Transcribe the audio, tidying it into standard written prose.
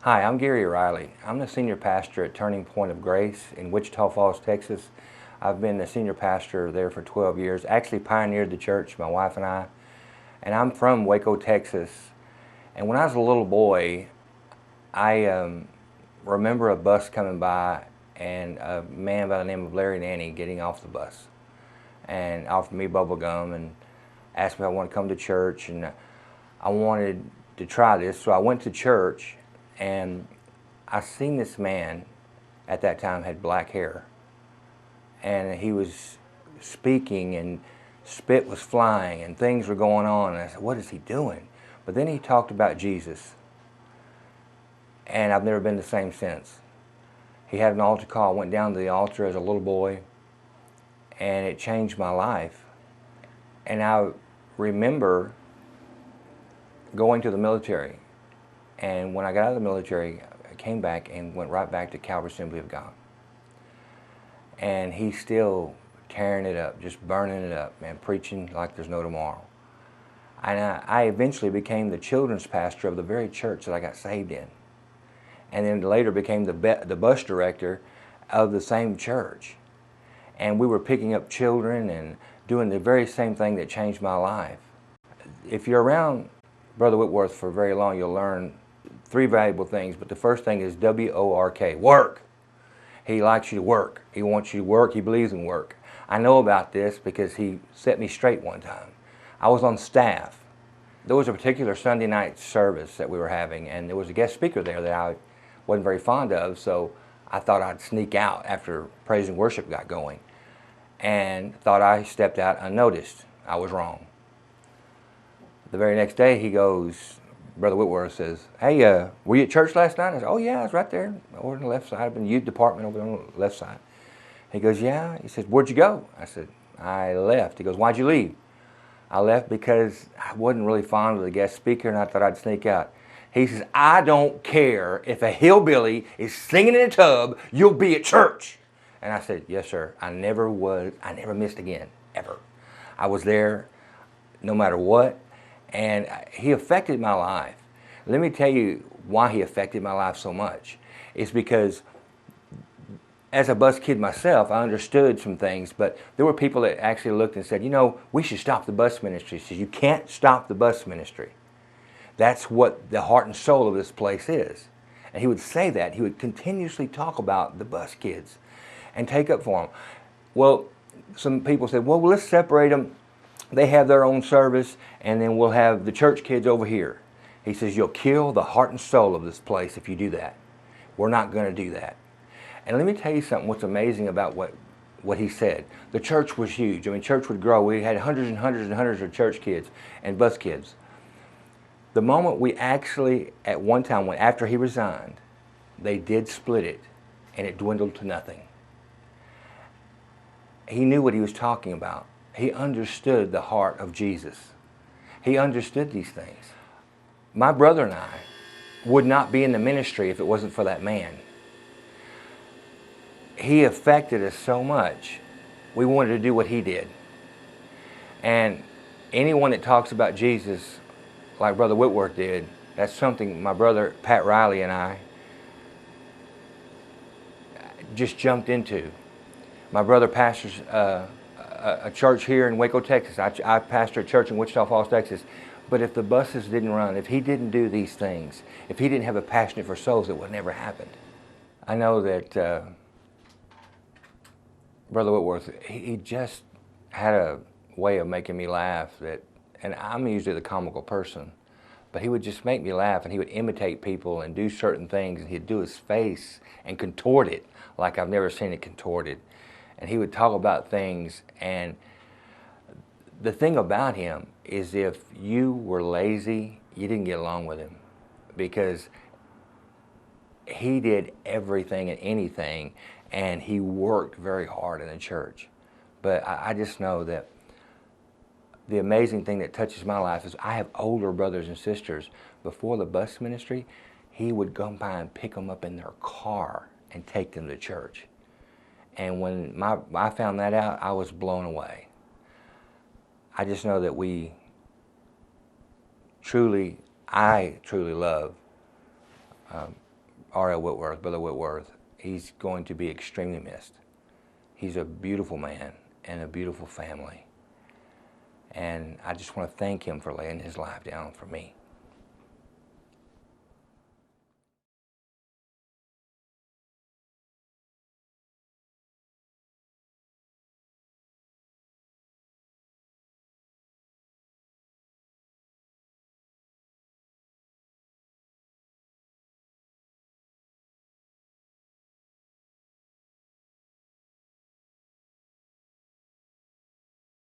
Hi, I'm Gary Riley. I'm the senior pastor at Turning Point of Grace in Wichita Falls, Texas. I've been the senior pastor there for 12 years, actually pioneered the church, my wife and I. And I'm from Waco, Texas. And when I was a little boy, I remember a bus coming by and a man by the name of Larry Nanny getting off the bus and offered me bubble gum and asked me if I wanted to come to church. And I wanted to try this, so I went to church. And I seen this man at that time had black hair, and he was speaking and spit was flying and things were going on, and I said, what is he doing? But then he talked about Jesus, and I've never been the same since. He had an altar call. I went down to the altar as a little boy, and it changed my life. And I remember going to the military. And when I got out of the military, I came back and went right back to Calvary Assembly of God. And he's still tearing it up, just burning it up, man, preaching like there's no tomorrow. And I eventually became the children's pastor of the very church that I got saved in. And then later became the bus director of the same church. And we were picking up children and doing the very same thing that changed my life. If you're around Brother Whitworth for very long, you'll learn three valuable things, but the first thing is W-O-R-K, work. He likes you to work. He wants you to work. He believes in work. I know about this because he set me straight one time. I was on staff. There was a particular Sunday night service that we were having, and there was a guest speaker there that I wasn't very fond of, so I thought I'd sneak out after praise and worship got going, and thought I stepped out unnoticed. I was wrong. The very next day he goes, Brother Whitworth says, hey, were you at church last night? I said, oh yeah, I was right there over on the left side, in the youth department over on the left side. He goes, yeah. He says, where'd you go? I said, I left. He goes, why'd you leave? I left because I wasn't really fond of the guest speaker and I thought I'd sneak out. He says, I don't care if a hillbilly is singing in a tub, you'll be at church. And I said, yes sir, I never missed again, ever. I was there no matter what. And he affected my life. Let me tell you why he affected my life so much. It's because as a bus kid myself, I understood some things, but there were people that actually looked and said, you know, we should stop the bus ministry. He says, you can't stop the bus ministry. That's what the heart and soul of this place is. And he would say that. He would continuously talk about the bus kids and take up for them. Well, some people said, well, let's separate them. They have their own service, and then we'll have the church kids over here. He says, you'll kill the heart and soul of this place if you do that. We're not going to do that. And let me tell you something, what's amazing about what he said. The church was huge. I mean, church would grow. We had hundreds and hundreds and hundreds of church kids and bus kids. The moment we actually, at one time, when after he resigned, they did split it, and it dwindled to nothing. He knew what he was talking about. He understood the heart of Jesus. He understood these things. My brother and I would not be in the ministry if it wasn't for that man. He affected us so much, we wanted to do what he did. And anyone that talks about Jesus like Brother Whitworth did, that's something my brother Pat Riley and I just jumped into. My brother pastors a church here in Waco, Texas. I pastor a church in Wichita Falls, Texas. But if the buses didn't run, if he didn't do these things, if he didn't have a passion for souls, it would never happen. I know that Brother Whitworth, he just had a way of making me laugh that, and I'm usually the comical person, but he would just make me laugh, and he would imitate people and do certain things, and he'd do his face and contort it like I've never seen it contorted. And he would talk about things, and the thing about him is if you were lazy, you didn't get along with him, because he did everything and anything, and he worked very hard in the church. But I just know that the amazing thing that touches my life is I have older brothers and sisters. Before the bus ministry, he would come by and pick them up in their car and take them to church. And when I found that out, I was blown away. I just know that I truly love R.L. Whitworth, Brother Whitworth, he's going to be extremely missed. He's a beautiful man and a beautiful family. And I just want to thank him for laying his life down for me.